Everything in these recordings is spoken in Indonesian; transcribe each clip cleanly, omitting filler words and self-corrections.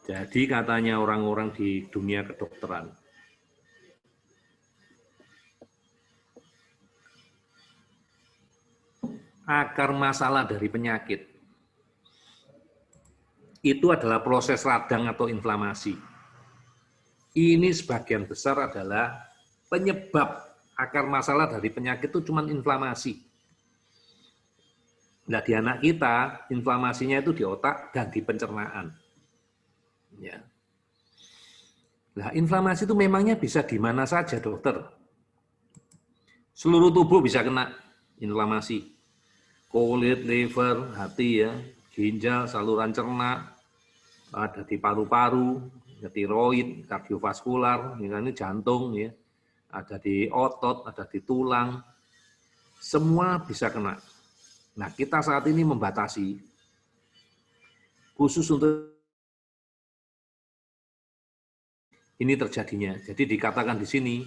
Jadi katanya orang-orang di dunia kedokteran, akar masalah dari penyakit itu adalah proses radang atau inflamasi. Ini sebagian besar adalah penyebab akar masalah dari penyakit itu cuma inflamasi. Nah, di anak kita, inflamasinya itu di otak dan di pencernaan. Ya. Nah, inflamasi itu memangnya bisa di mana saja, dokter? Seluruh tubuh bisa kena inflamasi. Kulit, liver, hati, ya, ginjal, saluran cerna, ada di paru-paru, tiroid, kardiovaskular, ini jantung, ya, ada di otot, ada di tulang, semua bisa kena. Nah, kita saat ini membatasi, khusus untuk ini terjadinya. Jadi dikatakan di sini,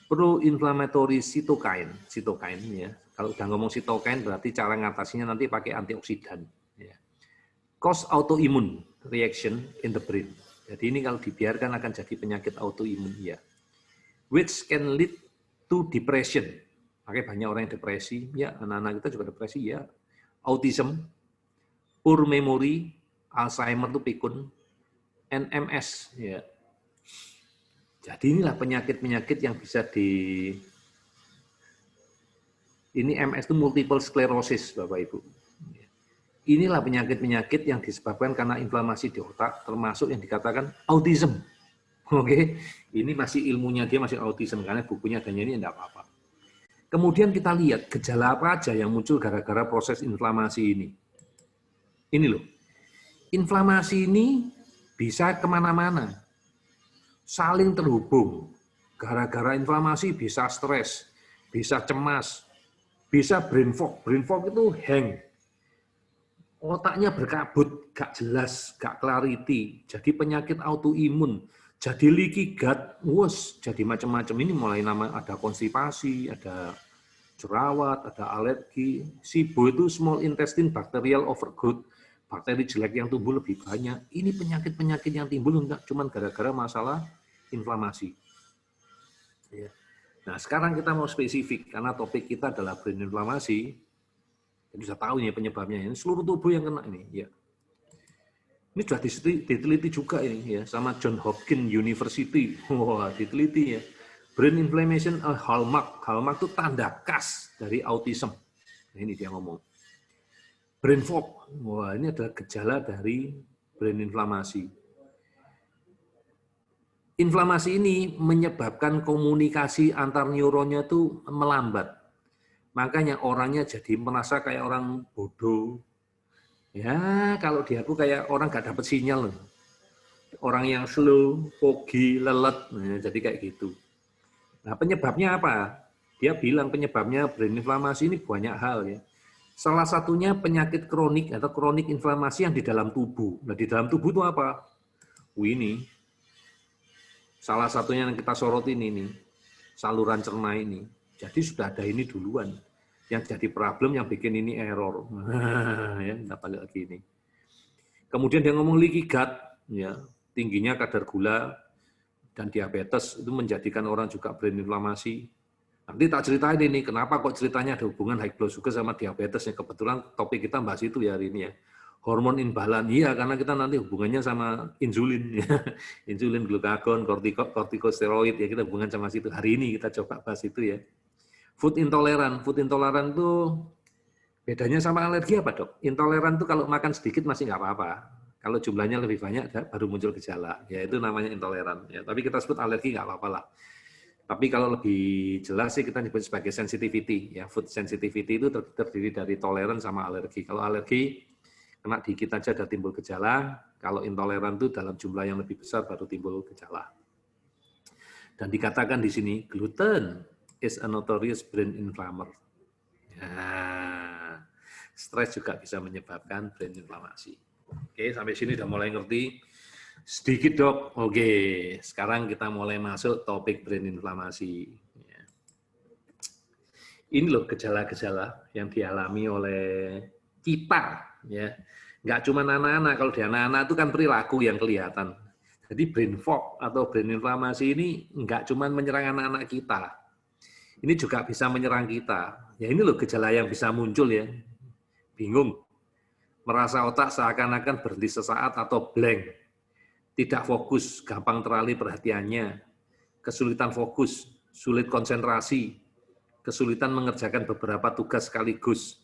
pro-inflammatory cytokine, ya. Kalau udah ngomong cytokine berarti cara ngatasinya nanti pakai antioksidan. Ya. Cause autoimmune reaction in the brain. Jadi ini kalau dibiarkan akan jadi penyakit autoimun, ya. Which can lead to depression. Makanya banyak orang yang depresi, ya, anak-anak kita juga depresi, ya. Autism, poor memory, Alzheimer itu pikun, and MS, ya. Jadi inilah penyakit-penyakit yang bisa ini MS itu multiple sclerosis, Bapak Ibu. Inilah penyakit-penyakit yang disebabkan karena inflamasi di otak, termasuk yang dikatakan autism. Oke, ini masih ilmunya dia masih autism karena bukunya adanya ini enggak apa-apa. Kemudian kita lihat gejala apa aja yang muncul gara-gara proses inflamasi ini. Ini loh, inflamasi ini bisa kemana-mana, saling terhubung. Gara-gara inflamasi bisa stres, bisa cemas, bisa brain fog. Brain fog itu hang. Otaknya berkabut, gak jelas, gak clarity. Jadi penyakit autoimun. Jadi leaky gut, jadi macam-macam. Ini mulai ada konstipasi, ada jerawat, ada alergi. SIBO itu small intestine bacterial overgrowth. Bakteri jelek yang tumbuh lebih banyak. Ini penyakit-penyakit yang timbul enggak cuma gara-gara masalah inflamasi. Ya. Nah, sekarang kita mau spesifik karena topik kita adalah brain inflamasi. Jadi bisa tahu nih penyebabnya. Ini seluruh tubuh yang kena ini. Ya. Ini sudah diteliti juga ini ya sama John Hopkins University. Wah, diteliti ya. Brain inflammation hallmark. Hallmark itu tanda khas dari autism. Nah, ini dia ngomong. Brain fog. Wah, ini adalah gejala dari brain inflamasi. Inflamasi ini menyebabkan komunikasi antar neuronnya itu melambat. Makanya orangnya jadi merasa kayak orang bodoh. Ya, kalau di aku kayak orang nggak dapat sinyal. Orang yang slow, foggy, lelet, nah, jadi kayak gitu. Nah, penyebabnya apa? Dia bilang penyebabnya brain inflamasi ini banyak hal ya. Salah satunya penyakit kronik atau kronik inflamasi yang di dalam tubuh. Nah, di dalam tubuh itu apa? Ini. Salah satunya yang kita sorotin ini, saluran cerna ini. Jadi sudah ada ini duluan. Yang jadi problem yang bikin ini error. Ya, kita balik lagi ini. Kemudian dia ngomong leaky gut, ya, tingginya kadar gula dan diabetes itu menjadikan orang juga brain inflamasi. Nanti tak ceritain ini, kenapa kok ceritanya ada hubungan high blood sugar sama diabetes. Ya, kebetulan topik kita bahas itu ya hari ini ya. Hormon imbalan, iya karena kita nanti hubungannya sama insulin, ya. Insulin, glukagon, kortikosteroid, ya kita hubungan sama situ. Hari ini kita coba bahas itu ya. Food intoleran itu bedanya sama alergi apa dok? Intoleran itu kalau makan sedikit masih nggak apa-apa. Kalau jumlahnya lebih banyak baru muncul gejala, ya itu namanya intoleran. Ya, tapi kita sebut alergi nggak apa-apa lah. Tapi kalau lebih jelas sih kita nyebut sebagai sensitivity. Ya, food sensitivity itu terdiri dari toleran sama alergi. Kalau alergi kena dikit aja ada timbul gejala. Kalau intoleran itu dalam jumlah yang lebih besar baru timbul gejala. Dan dikatakan di sini gluten is a notorious brain inflammer. Nah, stres juga bisa menyebabkan brain inflamasi. Oke, sampai sini udah mulai ngerti. Sedikit dok, oke. Sekarang kita mulai masuk topik brain inflamasi. Ini loh gejala-gejala yang dialami oleh kita. Ya. Nggak cuma anak-anak, kalau di anak-anak itu kan perilaku yang kelihatan. Jadi brain fog atau brain inflamasi ini nggak cuma menyerang anak-anak kita, ini juga bisa menyerang kita. Ya ini loh gejala yang bisa muncul ya, bingung, merasa otak seakan-akan berhenti sesaat atau blank, tidak fokus, gampang teralih perhatiannya, kesulitan fokus, sulit konsentrasi, kesulitan mengerjakan beberapa tugas sekaligus,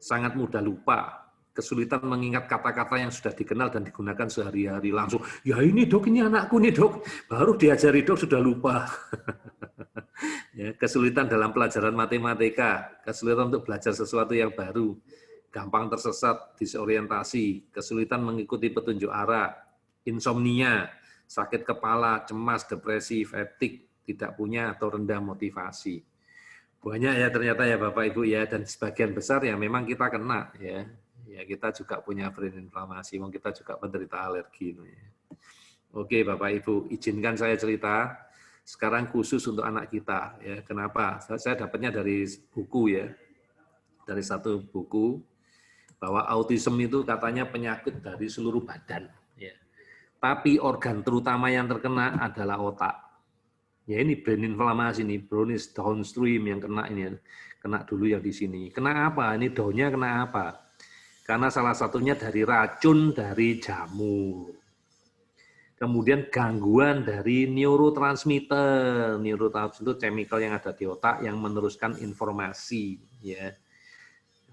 sangat mudah lupa, kesulitan mengingat kata-kata yang sudah dikenal dan digunakan sehari-hari. Langsung, ya ini dok, ini anakku nih dok, baru diajari dok sudah lupa. Ya, kesulitan dalam pelajaran matematika, kesulitan untuk belajar sesuatu yang baru, gampang tersesat, disorientasi, kesulitan mengikuti petunjuk arah, insomnia, sakit kepala, cemas, depresi, fatigue, tidak punya atau rendah motivasi. Banyak ya ternyata ya Bapak Ibu ya, dan sebagian besar ya memang kita kena ya. Ya kita juga punya brain inflamasi, kita juga penderita alergi. Oke Bapak Ibu, izinkan saya cerita sekarang khusus untuk anak kita ya. Kenapa? Saya dapatnya dari buku ya. Dari satu buku bahwa autism itu katanya penyakit dari seluruh badan ya. Tapi organ terutama yang terkena adalah otak. Ya ini brain inflamasi nih, brownies downstream yang kena ini, kena dulu yang di sini. Kena apa? Ini daunnya kena apa? Karena salah satunya dari racun dari jamur. Kemudian gangguan dari neurotransmitter. Neurotransmitter itu chemical yang ada di otak yang meneruskan informasi. Ya.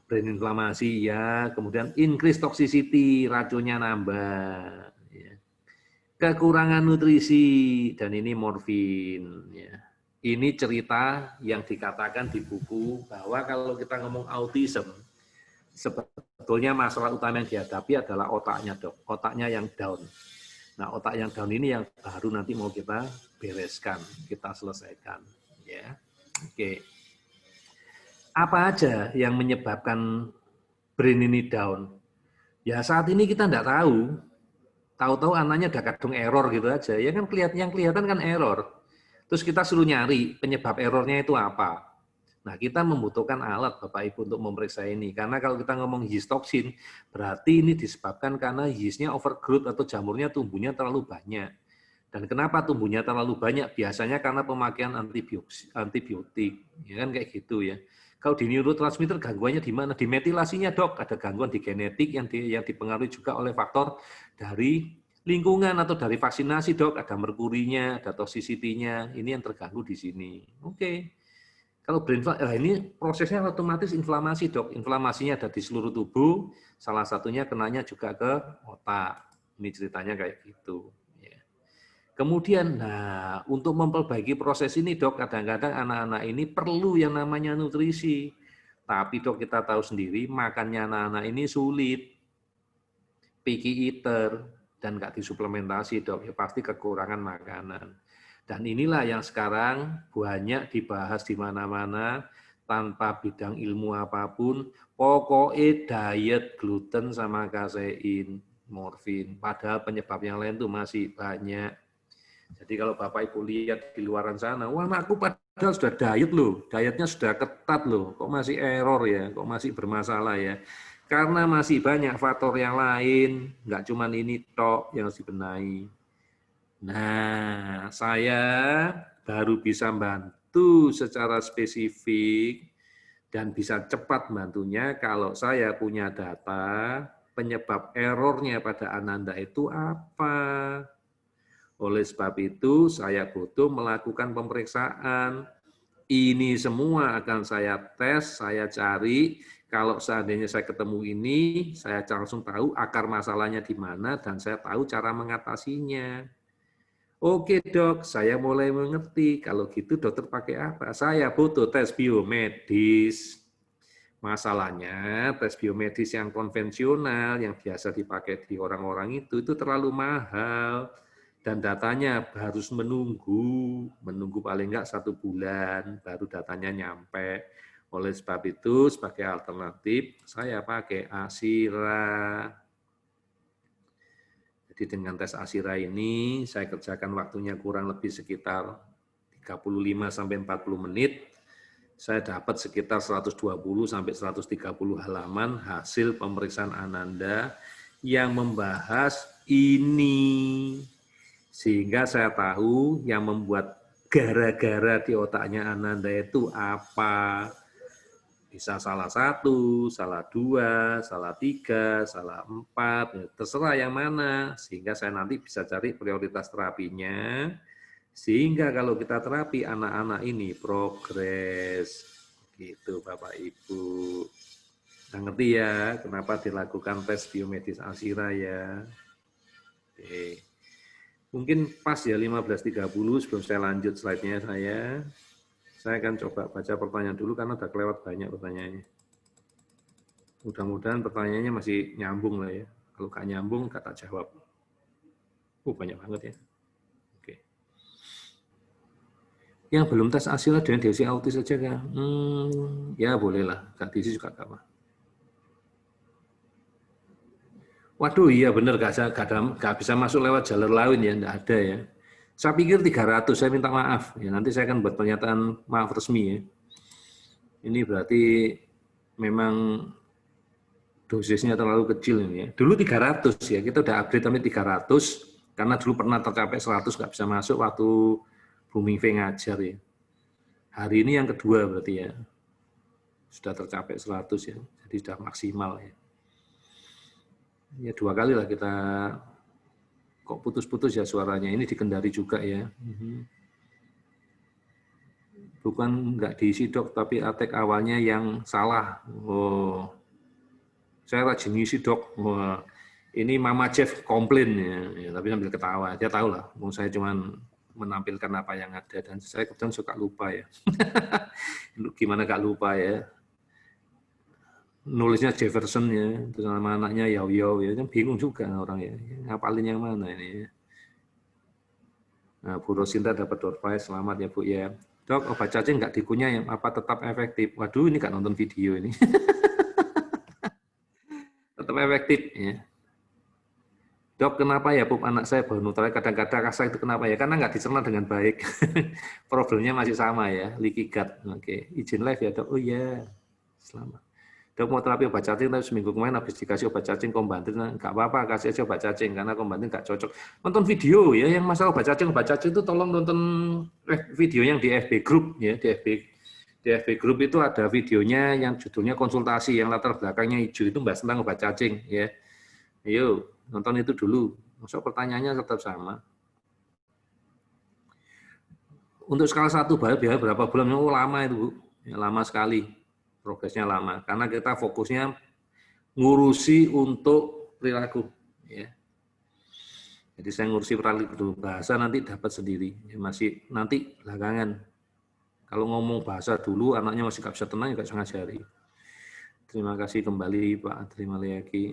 Brain inflamasi ya, kemudian increase toxicity, racunnya nambah. Ya. Kekurangan nutrisi, dan ini morfin. Ya. Ini cerita yang dikatakan di buku bahwa kalau kita ngomong autism, sebetulnya masalah utama yang dihadapi adalah otaknya dok, otaknya yang down. Nah otak yang down ini yang baru nanti mau kita bereskan, kita selesaikan. Ya, oke. Apa aja yang menyebabkan brain ini down? Ya saat ini kita tidak tahu. Tahu-tahu anaknya ada kadung error gitu aja. Ya kan yang kelihatan kan error. Terus kita suruh nyari penyebab errornya itu apa. Nah, kita membutuhkan alat Bapak Ibu untuk memeriksa ini. Karena kalau kita ngomong yeast toxin, berarti ini disebabkan karena yeastnya overgrowth atau jamurnya tumbuhnya terlalu banyak. Dan kenapa tumbuhnya terlalu banyak? Biasanya karena pemakaian antibiotik. Ya kan kayak gitu ya. Kalau di neurotransmitter gangguannya di mana? Di metilasinya dok, ada gangguan di genetik yang dipengaruhi juga oleh faktor dari lingkungan atau dari vaksinasi dok, ada merkurinya, ada toxicity-nya, ini yang terganggu di sini. Oke. Kalau brain ini prosesnya otomatis inflamasi dok, inflamasinya ada di seluruh tubuh, salah satunya kenanya juga ke otak. Ini ceritanya kayak gitu. Kemudian, nah untuk memperbaiki proses ini dok, kadang-kadang anak-anak ini perlu yang namanya nutrisi. Tapi dok kita tahu sendiri, makannya anak-anak ini sulit. Picky eater, dan nggak disuplementasi dok, ya pasti kekurangan makanan. Dan inilah yang sekarang banyak dibahas di mana-mana, tanpa bidang ilmu apapun, pokoknya diet gluten sama kasein, morfin. Padahal penyebab yang lain tuh masih banyak. Jadi kalau Bapak Ibu lihat di luaran sana, wah anakku padahal sudah diet loh, dietnya sudah ketat loh, kok masih error ya, kok masih bermasalah ya. Karena masih banyak faktor yang lain, nggak cuma ini tok yang harus dibenahi. Nah, saya baru bisa bantu secara spesifik dan bisa cepat bantunya kalau saya punya data penyebab errornya pada Ananda itu apa. Oleh sebab itu, saya butuh melakukan pemeriksaan. Ini semua akan saya tes, saya cari. Kalau seandainya saya ketemu ini, saya langsung tahu akar masalahnya di mana, dan saya tahu cara mengatasinya. Oke dok, saya mulai mengerti. Kalau gitu dokter pakai apa? Saya butuh tes biomedis. Masalahnya, tes biomedis yang konvensional, yang biasa dipakai di orang-orang itu terlalu mahal. Dan datanya harus menunggu paling enggak 1 bulan, baru datanya nyampe. Oleh sebab itu, sebagai alternatif, saya pakai Asira. Jadi dengan tes Asira ini, saya kerjakan waktunya kurang lebih sekitar 35-40 menit. Saya dapat sekitar 120 sampai 130 halaman hasil pemeriksaan Ananda yang membahas ini. Sehingga saya tahu yang membuat gara-gara di otaknya Ananda itu apa. Bisa salah satu, salah dua, salah tiga, salah empat, ya, terserah yang mana. Sehingga saya nanti bisa cari prioritas terapinya. Sehingga kalau kita terapi anak-anak ini progres. Gitu Bapak Ibu. Nah, ngerti ya kenapa dilakukan tes biomedis Alzira ya. Oke. Mungkin pas ya 15.30 sebelum saya lanjut slide-nya saya akan coba baca pertanyaan dulu karena udah kelewat banyak pertanyaannya. Mudah-mudahan pertanyaannya masih nyambung lah ya. Kalau nggak nyambung, kata jawab. Banyak banget ya. Oke. Yang belum tes Alzira dengan diagnosis autis saja kan? Ya bolehlah, Kak Disi juga nggak apa. Waduh, iya benar, nggak bisa masuk lewat jalur lain ya, nggak ada ya. Saya pikir 300, saya minta maaf. Ya, nanti saya akan buat pernyataan maaf resmi ya. Ini berarti memang dosisnya terlalu kecil ini ya. Dulu 300 ya, kita udah upgrade sampai 300, karena dulu pernah tercapai 100, nggak bisa masuk waktu Booming V ngajar ya. Hari ini yang kedua berarti ya. Sudah tercapai 100 ya, jadi sudah maksimal ya. Ya 2 kali lah kita, kok putus-putus ya suaranya, ini di Kendari juga ya. Bukan nggak diisi dok, tapi atek awalnya yang salah. Saya rajin ngisi dok. Ini Mama Jeff komplain ya, tapi sambil ketawa. Dia tahu lah, saya cuma menampilkan apa yang ada, dan saya kebetulan suka lupa ya. Gimana gak lupa ya. Nulisnya Jefferson ya, terus nama anaknya Yao ya, bingung juga orang ya, ngapalin yang mana ini ya. Nah, Bu Rosinta dapat door prize, selamat ya Bu ya. Dok, obat cacing nggak dikunyah yang apa tetap efektif? Waduh, ini nggak nonton video ini. Tetap efektif ya. Dok, kenapa ya pup anak saya bau nutralnya kadang-kadang rasa itu kenapa ya? Karena nggak dicerna dengan baik. Problemnya masih sama ya, leaky gut. Oke, izin live ya dok. Oh iya, selamat. Dok mau terapi obat cacing, tapi seminggu kemarin habis dikasih obat cacing Kombantin, nggak apa-apa, kasih aja obat cacing, karena Kombantin nggak cocok. Nonton video ya, yang masalah obat cacing itu tolong nonton video yang di FB Group ya, di FB Group itu ada videonya yang judulnya konsultasi, yang latar belakangnya hijau itu bahas tentang obat cacing ya. Ayo, nonton itu dulu. Masuk pertanyaannya tetap sama. Untuk skala 1 biaya berapa bulan? Oh, lama itu Bu, ya, lama sekali. Progresnya lama karena kita fokusnya ngurusi untuk perilaku ya. Jadi saya ngurusi perilaku, bahasa nanti dapat sendiri ya, masih nanti belakangan. Kalau ngomong bahasa dulu anaknya masih nggak bisa tenang, nggak bisa ngajari. Terima kasih kembali Pak Adri Maliaki.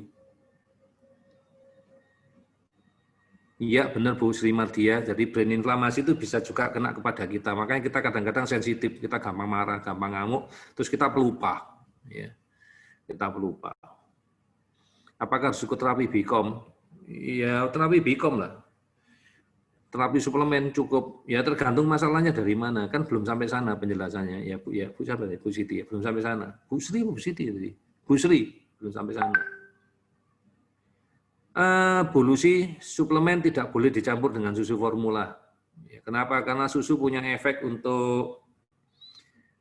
Iya benar Bu Sri Mardia, jadi brain inflamasi itu bisa juga kena kepada kita, makanya kita kadang-kadang sensitif, kita gampang marah, gampang ngamuk, terus kita pelupa, ya. Kita pelupa. Apakah harus ikut terapi BIKOM? Ya terapi BIKOM lah. Terapi suplemen cukup, ya tergantung masalahnya dari mana, kan belum sampai sana penjelasannya, ya Bu siapa ya, Bu Siti, ya belum sampai sana. Bu Siti, Bu Sri, belum sampai sana. Bolusi suplemen tidak boleh dicampur dengan susu formula. Kenapa? Karena susu punya efek untuk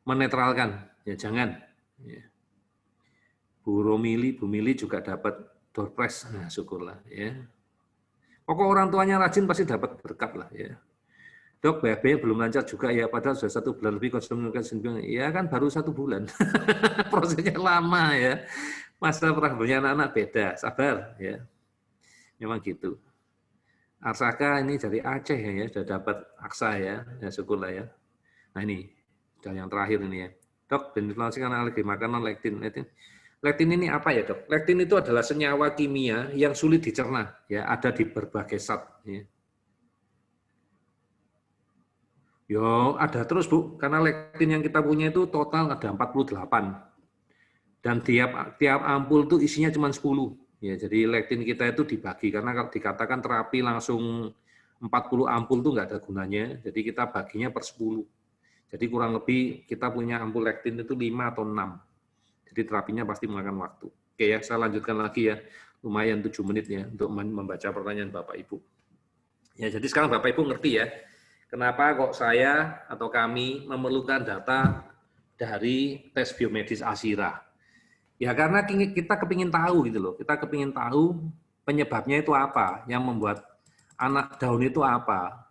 menetralkan. Ya jangan. Bu Mili juga dapat door prize. Nah, syukurlah ya. Pokok orang tuanya rajin pasti dapat berkat lah ya. Dok, BAB belum lancar juga ya, padahal sudah 1 bulan lebih konsumsi. Ya kan baru 1 bulan. Prosesnya lama ya. Masa problemnya anak-anak beda, sabar ya. Memang gitu. Arsaka ini dari Aceh ya, sudah dapat aksa ya syukurlah ya. Nah ini, sudah yang terakhir ini ya. Dok, inflamasi karena alergi makanan lektin. Lektin ini apa ya dok? Lektin itu adalah senyawa kimia yang sulit dicerna, ya ada di berbagai zat. Ya. Yo, ada terus Bu, karena lektin yang kita punya itu total ada 48. Dan tiap ampul itu isinya cuma 10. Ya, jadi lektin kita itu dibagi, karena kalau dikatakan terapi langsung 40 ampul itu nggak ada gunanya, jadi kita baginya per 10. Jadi kurang lebih kita punya ampul lektin itu 5 atau 6. Jadi terapinya pasti memakan waktu. Oke ya, saya lanjutkan lagi ya. Lumayan 7 menit ya untuk membaca pertanyaan Bapak Ibu. Ya, jadi sekarang Bapak Ibu ngerti ya, kenapa kok saya atau kami memerlukan data dari tes biomedis Asira. Ya karena kita kepingin tahu gitu loh, kita kepingin tahu penyebabnya itu apa, yang membuat anak down itu apa.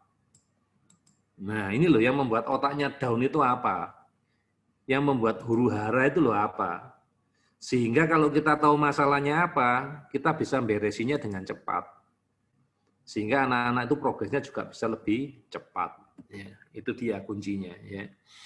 Nah ini loh yang membuat otaknya down itu apa, yang membuat huru hara itu loh apa. Sehingga kalau kita tahu masalahnya apa, kita bisa beresinnya dengan cepat. Sehingga anak-anak itu progresnya juga bisa lebih cepat. Ya, itu dia kuncinya. Ya.